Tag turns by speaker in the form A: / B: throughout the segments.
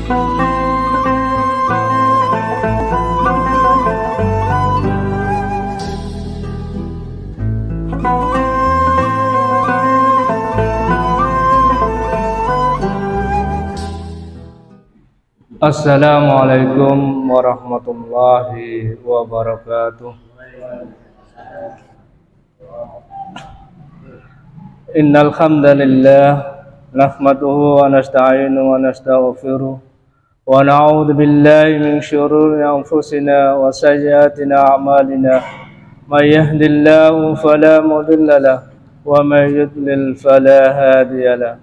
A: Assalamualaikum warahmatullahi wabarakatuh. Innal hamdalillah nahmaduhu wa nasta'inu wa nastaghfiruh wa na'udzu billahi min shururi anfusina wa sayyiati a'malina. May yahdihillahu fala mudilla lahu wa may yudlil fala hadiya lahu.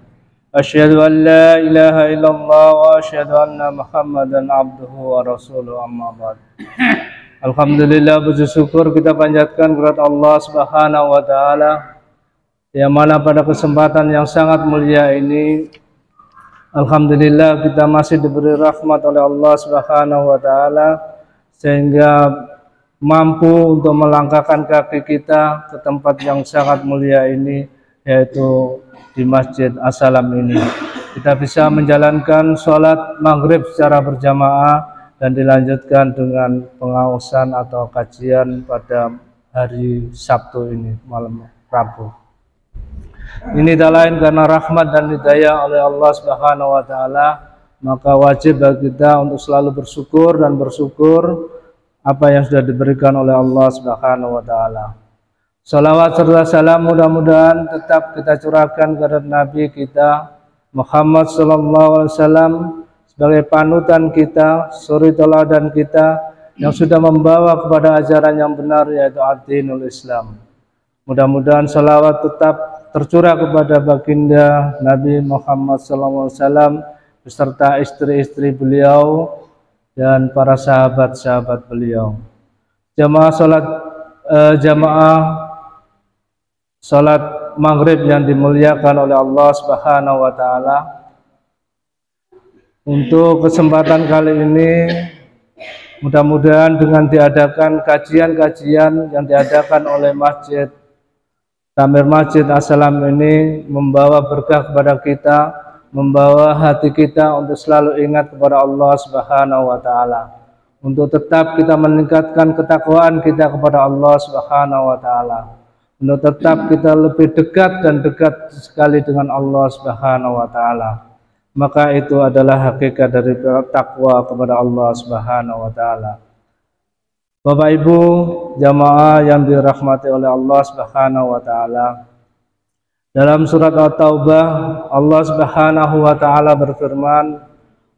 A: Asyhadu an la ilaha illallah wa asyhadu anna Muhammadan abduhu wa rasuluhu, amma ba'd. Alhamdulillah, puji syukur kita panjatkan kepada Allah Subhanahu wa taala, yang mana pada kesempatan yang sangat mulia ini alhamdulillah kita masih diberi rahmat oleh Allah Subhanahu wa taala sehingga mampu untuk melangkahkan kaki kita ke tempat yang sangat mulia ini, yaitu di Masjid As-Salam ini. Kita bisa menjalankan sholat maghrib secara berjamaah dan dilanjutkan dengan pengausan atau kajian pada hari Sabtu ini, malam Rabu. Ini tak lain karena rahmat dan hidayah oleh Allah Subhanahu wa taala, maka wajib bagi kita untuk selalu bersyukur dan bersyukur apa yang sudah diberikan oleh Allah Subhanahu wa taala. Salawat serta salam mudah-mudahan tetap kita curahkan kepada Nabi kita Muhammad sallallahu alaihi wasallam sebagai panutan kita, suri teladan kita yang sudah membawa kepada ajaran yang benar, yaitu ad-dinul Islam. Mudah-mudahan salawat tetap tercurah kepada baginda Nabi Muhammad sallallahu alaihi wasallam beserta istri-istri beliau dan para sahabat-sahabat beliau. Jamaah salat maghrib yang dimuliakan oleh Allah Subhanahu wa taala, untuk kesempatan kali ini mudah-mudahan dengan diadakan kajian-kajian yang diadakan oleh Tamir Masjid As-Salam ini membawa berkah kepada kita, membawa hati kita untuk selalu ingat kepada Allah Subhanahu wa taala, untuk tetap kita meningkatkan ketakwaan kita kepada Allah Subhanahu wa taala, untuk tetap kita lebih dekat dan dekat sekali dengan Allah Subhanahu wa taala. Maka itu adalah hakikat dari takwa kepada Allah Subhanahu wa taala. Bapak Ibu jamaah yang dirahmati oleh Allah Subhanahu wa taala, dalam surat At-Taubah Allah Subhanahu wa taala berfirman,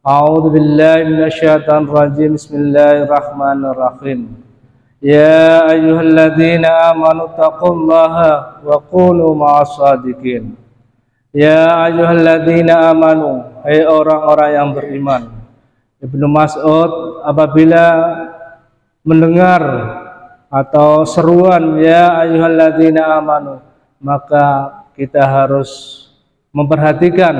A: A'udzu billahi minasyaitonir rajim, bismillahirrahmanirrahim. Ya ayyuhalladzina amanu taqullaha wa kunu ma'as shadiqin. Ya ayyuhalladzina amanu, hai orang-orang yang beriman. Ibnu Mas'ud apabila mendengar atau seruan ya ayyuhalladzina amanu, maka kita harus memperhatikan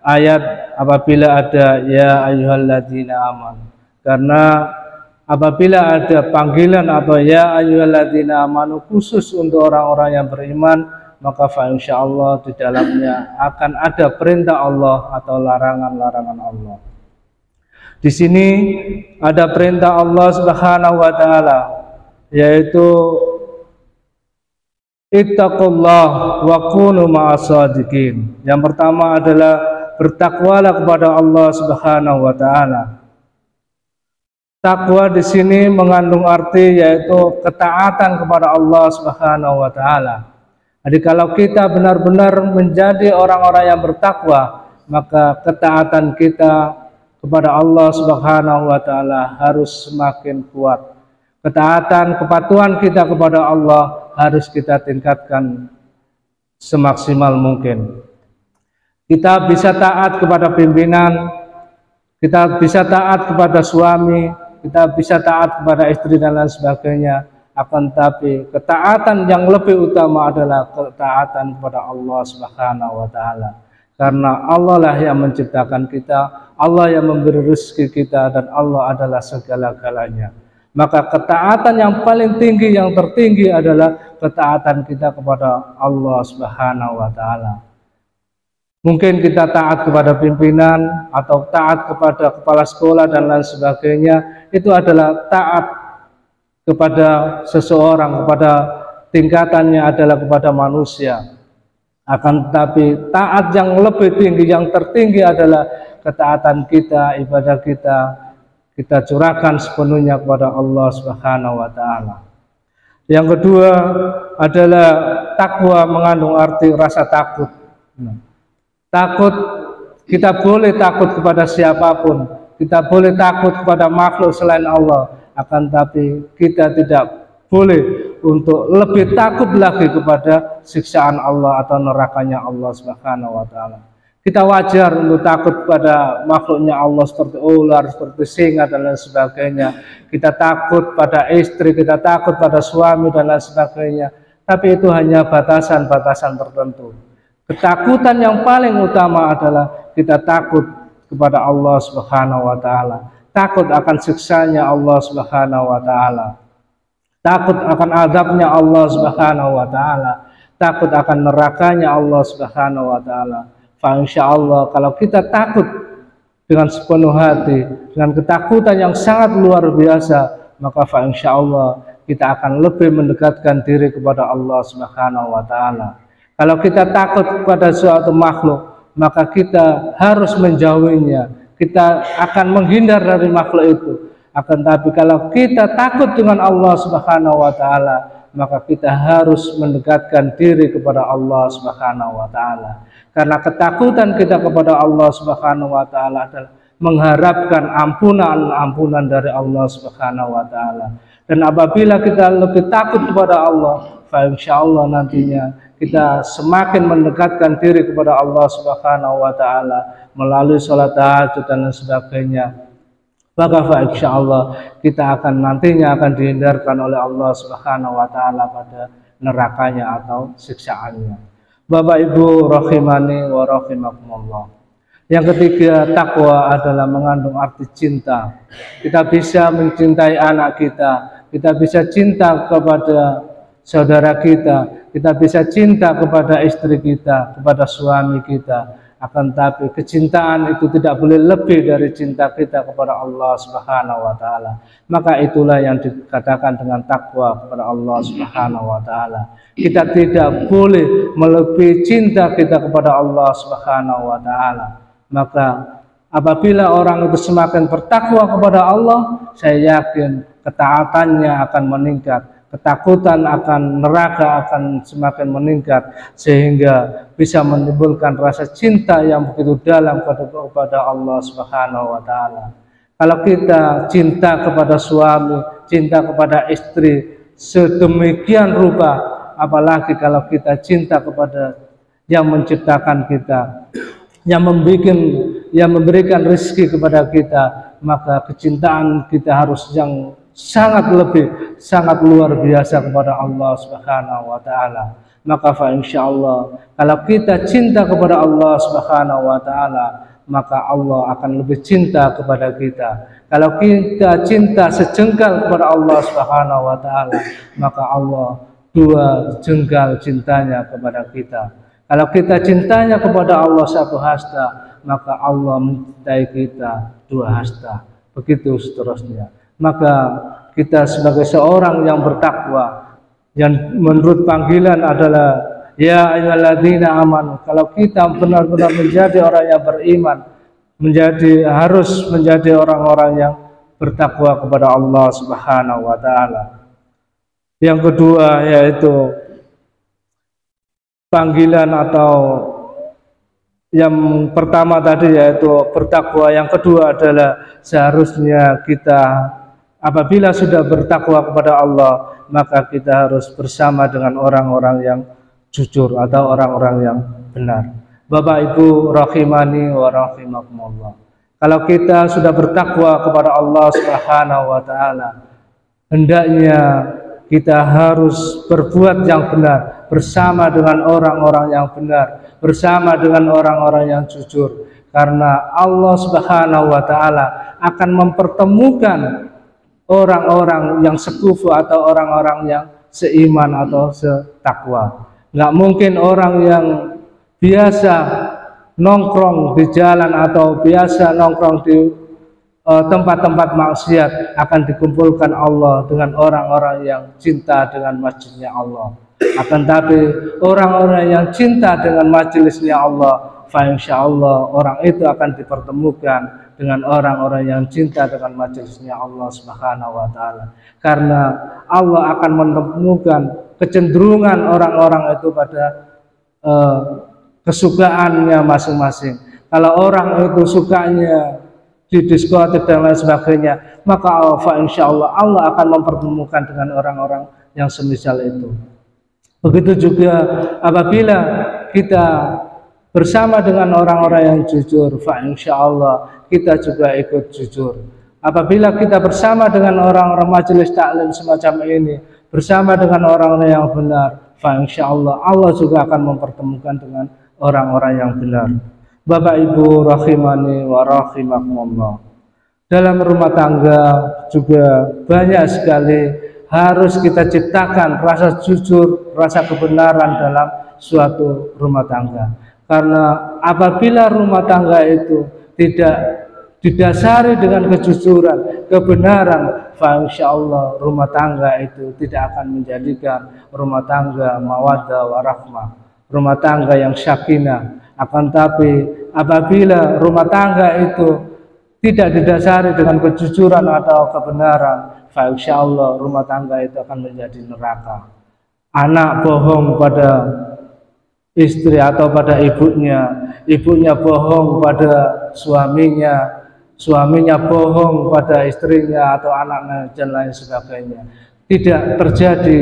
A: ayat apabila ada ya ayyuhalladzina amanu, karena apabila ada panggilan atau ya ayyuhalladzina amanu khusus untuk orang-orang yang beriman, maka insyaallah di dalamnya akan ada perintah Allah atau larangan-larangan Allah. Di sini ada perintah Allah Subhanahu wa taala, yaitu ittaqullah wa kunu ma'as shadiqin. Yang pertama adalah bertakwalah kepada Allah Subhanahu wa taala. Takwa di sini mengandung arti yaitu ketaatan kepada Allah Subhanahu wa taala. Jadi kalau kita benar-benar menjadi orang-orang yang bertakwa, maka ketaatan kita kepada Allah Subhanahu wa taala harus semakin kuat. Ketaatan, kepatuhan kita kepada Allah harus kita tingkatkan semaksimal mungkin. Kita bisa taat kepada pimpinan, kita bisa taat kepada suami, kita bisa taat kepada istri dan lain sebagainya, akan tapi ketaatan yang lebih utama adalah ketaatan kepada Allah Subhanahu wa taala, karena Allah lah yang menciptakan kita, Allah yang memberi rezeki kita, dan Allah adalah segala-galanya. Maka ketaatan yang paling tinggi, yang tertinggi adalah ketaatan kita kepada Allah Subhanahu wa taala. Mungkin kita taat kepada pimpinan atau taat kepada kepala sekolah dan lain sebagainya, itu adalah taat kepada seseorang, kepada tingkatannya adalah kepada manusia. Akan tetapi taat yang lebih tinggi, yang tertinggi adalah ketaatan kita, ibadah kita curahkan sepenuhnya kepada Allah Subhanahu wa taala. Yang kedua adalah takwa, mengandung arti rasa takut. Takut, kita boleh takut kepada siapapun, kita boleh takut kepada makhluk selain Allah, akan tapi kita tidak boleh untuk lebih takut lagi kepada siksaan Allah atau nerakanya Allah Subhanahu wa taala. Kita wajar untuk takut pada makhluknya Allah seperti ular, seperti singa dan lain sebagainya. Kita takut pada istri, kita takut pada suami dan lain sebagainya. Tapi itu hanya batasan-batasan tertentu. Ketakutan yang paling utama adalah kita takut kepada Allah Subhanahu wa taala. Takut akan siksanya Allah Subhanahu wa taala. Takut akan azabnya Allah Subhanahu wa taala. Takut akan nerakanya Allah Subhanahu wa taala. Fa insyaallah kalau kita takut dengan sepenuh hati, dengan ketakutan yang sangat luar biasa, maka fa insyaallah kita akan lebih mendekatkan diri kepada Allah Subhanahu wa taala. Kalau kita takut kepada suatu makhluk, maka kita harus menjauhinya. Kita akan menghindar dari makhluk itu. Akan tapi kalau kita takut dengan Allah Subhanahu wa taala, maka kita harus mendekatkan diri kepada Allah Subhanahu wa taala. Karena ketakutan kita kepada Allah Subhanahu wa taala adalah mengharapkan ampunan dari Allah Subhanahu wa taala. Dan apabila kita lebih takut kepada Allah, insyaallah nantinya kita semakin mendekatkan diri kepada Allah Subhanahu wa taala melalui sholat tahajud dan lain sebagainya. Maka insyaallah kita akan nantinya dihindarkan oleh Allah Subhanahu wa taala pada nerakanya atau siksaannya. Bapak Ibu rahimani wa rahimakumullah. Yang ketiga, takwa adalah mengandung arti cinta. Kita bisa mencintai anak kita bisa cinta kepada saudara kita bisa cinta kepada istri kita, kepada suami kita. Akan tapi kecintaan itu tidak boleh lebih dari cinta kita kepada Allah Subhanahu wa taala. Maka itulah yang dikatakan dengan takwa kepada Allah Subhanahu wa taala. Kita tidak boleh melebihi cinta kita kepada Allah Subhanahu wa taala. Maka apabila orang itu semakin bertakwa kepada Allah, saya yakin ketaatannya akan meningkat. Ketakutan akan neraka akan semakin meningkat sehingga bisa menimbulkan rasa cinta yang begitu dalam kepada Allah Subhanahu wa taala. Kalau kita cinta kepada suami, cinta kepada istri sedemikian rupa, apalagi kalau kita cinta kepada yang menciptakan kita, yang memberikan rezeki kepada kita, maka kecintaan kita harus yang sangat luar biasa kepada Allah Subhanahu wa taala. Maka insyaallah kalau kita cinta kepada Allah Subhanahu wa taala, maka Allah akan lebih cinta kepada kita. Kalau kita cinta sejengkal kepada Allah Subhanahu wa taala, maka Allah dua jengkal cintanya kepada kita. Kalau kita cintanya kepada Allah satu hasta, maka Allah mencintai kita dua hasta. Begitu seterusnya. Maka kita sebagai seorang yang bertakwa, yang menurut panggilan adalah ya ayyuhalladzina amanu, kalau kita benar-benar menjadi orang yang beriman, harus menjadi orang-orang yang bertakwa kepada Allah Subhanahu wa taala. Yang kedua yaitu panggilan atau yang pertama tadi yaitu bertakwa, yang kedua adalah seharusnya kita apabila sudah bertakwa kepada Allah, maka kita harus bersama dengan orang-orang yang jujur atau orang-orang yang benar. Bapak Ibu rahimani wa rahimakumullah. Kalau kita sudah bertakwa kepada Allah Subhanahu wa taala, hendaknya kita harus berbuat yang benar bersama dengan orang-orang yang benar, bersama dengan orang-orang yang jujur. Karena Allah Subhanahu wa taala akan mempertemukan orang-orang yang sekufu atau orang-orang yang seiman atau setakwa. Nggak mungkin orang yang biasa nongkrong di jalan atau biasa nongkrong di tempat-tempat maksiat, akan dikumpulkan Allah dengan orang-orang yang cinta dengan masjidnya Allah. Akan tapi orang-orang yang cinta dengan majelisnya Allah, fa insyaallah orang itu akan dipertemukan dengan orang-orang yang cinta dengan majelisnya Allah Subhanahu wa taala. Karena Allah akan menemukan kecenderungan orang-orang itu pada kesukaannya masing-masing. Kalau orang itu sukanya di diskotik dan lain sebagainya, maka insyaallah Allah akan mempertemukan dengan orang-orang yang semisal itu. Begitu juga apabila kita bersama dengan orang-orang yang jujur, insyaallah kita juga ikut jujur. Apabila kita bersama dengan orang-orang majelis taklim semacam ini, bersama dengan orang-orang yang benar, insyaallah Allah juga akan mempertemukan dengan orang-orang yang benar. Bapak Ibu rahimani wa rahimakumullah. Dalam rumah tangga juga banyak sekali harus kita ciptakan rasa jujur, rasa kebenaran dalam suatu rumah tangga. Karena apabila rumah tangga itu tidak didasari dengan kejujuran, kebenaran, insyaallah rumah tangga itu tidak akan menjadikan rumah tangga mawaddah warahmah, rumah tangga yang sakinah. Akan tapi apabila rumah tangga itu tidak didasari dengan kejujuran atau kebenaran, insyaallah rumah tangga itu akan menjadi neraka. Anak bohong pada istri atau pada ibunya, ibunya bohong pada suaminya, suaminya bohong pada istrinya atau anaknya dan lain sebagainya. Tidak terjadi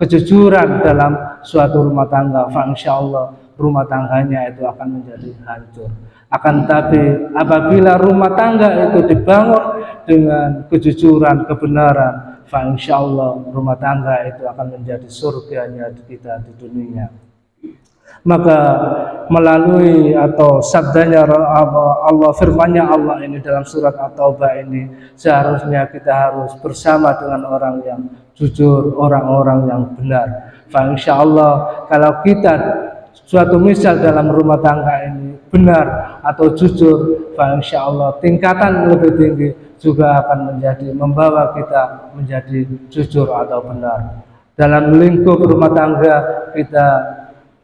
A: kejujuran dalam suatu rumah tangga, insyaallah rumah tangganya itu akan menjadi hancur. Akan tapi apabila rumah tangga itu dibangun dengan kejujuran, kebenaran, insyaallah rumah tangga itu akan menjadi surganya kita di dunia. Maka melalui atau sabdanya Allah, firmannya Allah ini dalam surat At-Taubah ini, seharusnya kita harus bersama dengan orang yang jujur, orang-orang yang benar. Insyaallah kalau kita suatu misal dalam rumah tangga ini benar atau jujur, insyaallah tingkatan lebih tinggi juga akan membawa kita menjadi jujur atau benar. Dalam lingkup rumah tangga kita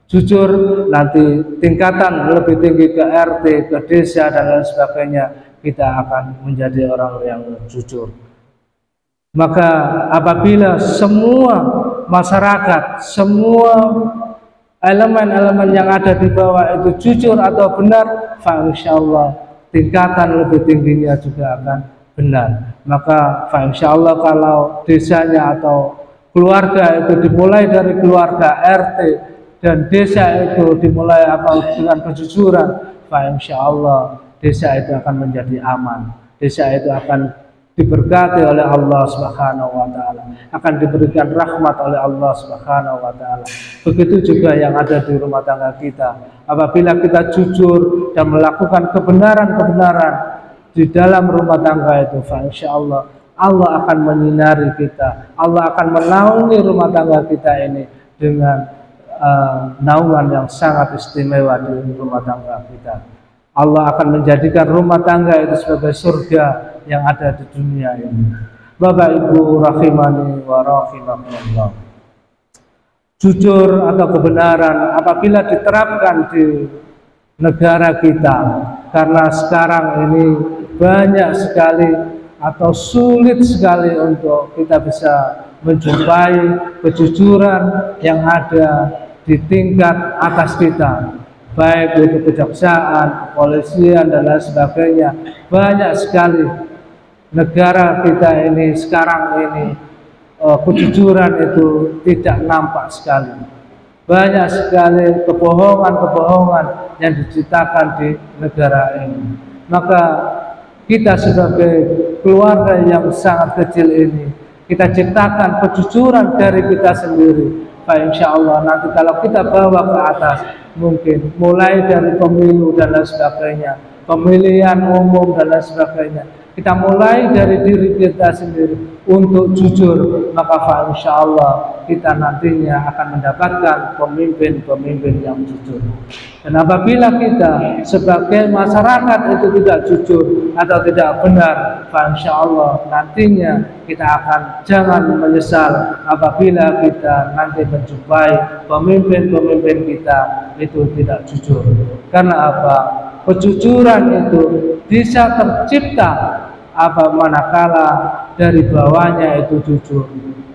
A: jujur, nanti tingkatan lebih tinggi ke RT, ke desa dan lain sebagainya, kita akan menjadi orang yang jujur. Maka apabila semua masyarakat, semua elemen-elemen yang ada di bawah itu jujur atau benar, insyaallah tingkatan lebih tingginya juga akan benar. Maka insyaallah kalau desanya atau keluarga itu dimulai dari keluarga RT dan desa itu dimulai dengan kejujuran, insyaallah desa itu akan menjadi aman. Desa itu akan diberkati oleh Allah Subhanahu wa taala, akan diberikan rahmat oleh Allah Subhanahu wa taala. Begitu juga yang ada di rumah tangga kita. Apabila kita jujur dan melakukan kebenaran-kebenaran di dalam rumah tangga itu, insyaallah Allah akan menyinari kita. Allah akan menaungi rumah tangga kita ini dengan naungan yang sangat istimewa di rumah tangga kita. Allah akan menjadikan rumah tangga itu sebagai surga yang ada di dunia ini. Bapak Ibu rahimani wa rahimakumullah. Jujur atau kebenaran apabila diterapkan di negara kita, karena sekarang ini banyak sekali atau sulit sekali untuk kita bisa menjumpai kejujuran yang ada di tingkat atas kita, baik itu kejaksaan, kepolisian dan lain sebagainya. Banyak sekali negara kita ini sekarang ini kejujuran itu tidak nampak sekali. Banyak sekali kebohongan-kebohongan yang diciptakan di negara ini. Maka kita sebagai keluarga yang sangat kecil ini, kita ciptakan kejujuran dari kita sendiri. Insyaallah nanti kalau kita bawa ke atas, mungkin mulai dari pemilu dan lain sebagainya, pemilihan umum dan lain sebagainya,
B: Kita mulai dari diri kita sendiri untuk jujur, maka insyaallah kita nantinya akan mendapatkan pemimpin-pemimpin yang jujur. Dan apabila kita sebagai masyarakat itu tidak jujur atau tidak benar, insyaallah nantinya kita akan jangan menyesal apabila kita nanti menjumpai pemimpin-pemimpin kita itu tidak jujur. Karena apa? Kejujuran itu bisa tercipta manakala dari bawahnya itu jujur.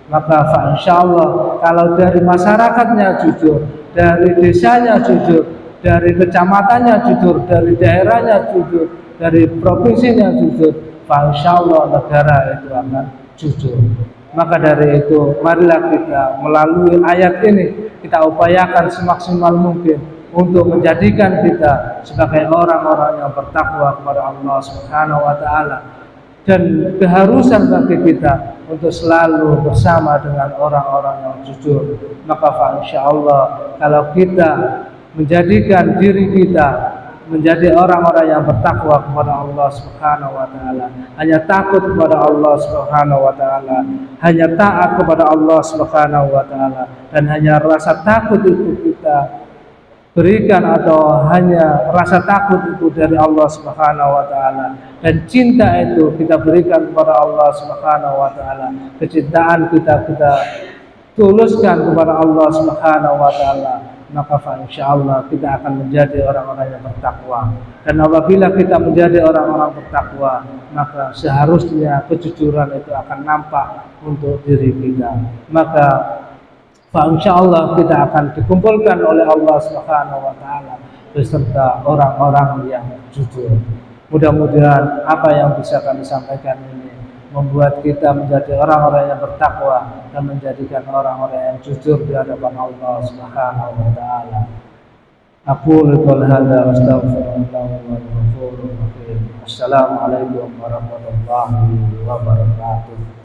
B: Maka insyaallah kalau dari masyarakatnya jujur, dari desanya jujur, dari kecamatannya jujur, dari daerahnya jujur, dari provinsinya jujur, insyaallah negara itu akan jujur. Maka dari itu marilah kita melalui ayat ini kita upayakan semaksimal mungkin untuk menjadikan kita sebagai orang-orang yang bertakwa kepada Allah Subhanahu wa taala, dan keharusan bagi kita untuk selalu bersama dengan orang-orang yang jujur. Maka insyaallah kalau kita menjadikan diri kita menjadi orang-orang yang bertakwa kepada Allah Subhanahu wa taala, hanya takut kepada Allah Subhanahu wa taala, hanya taat kepada Allah Subhanahu wa taala, dan hanya rasa takut itu kita berikan, atau hanya rasa takut itu dari Allah Subhanahu wa taala, dan cinta itu kita berikan kepada Allah Subhanahu wa taala. Kecintaan kita tuluskan kepada Allah Subhanahu wa taala, maka insyaallah kita akan menjadi orang-orang yang bertakwa. Dan apabila kita menjadi orang-orang bertakwa, maka seharusnya kejujuran itu akan nampak untuk diri kita. Maka insyaallah kita akan dikumpulkan oleh Allah Subhanahu wa taala beserta orang-orang yang jujur. Mudah-mudahan apa yang bisa kami sampaikan ini membuat kita menjadi orang-orang yang bertakwa dan menjadikan orang-orang yang jujur di hadapan Allah Subhanahu wa taala. Aqulu qouli hadza wa astaghfirullah. Assalamualaikum warahmatullahi wabarakatuh.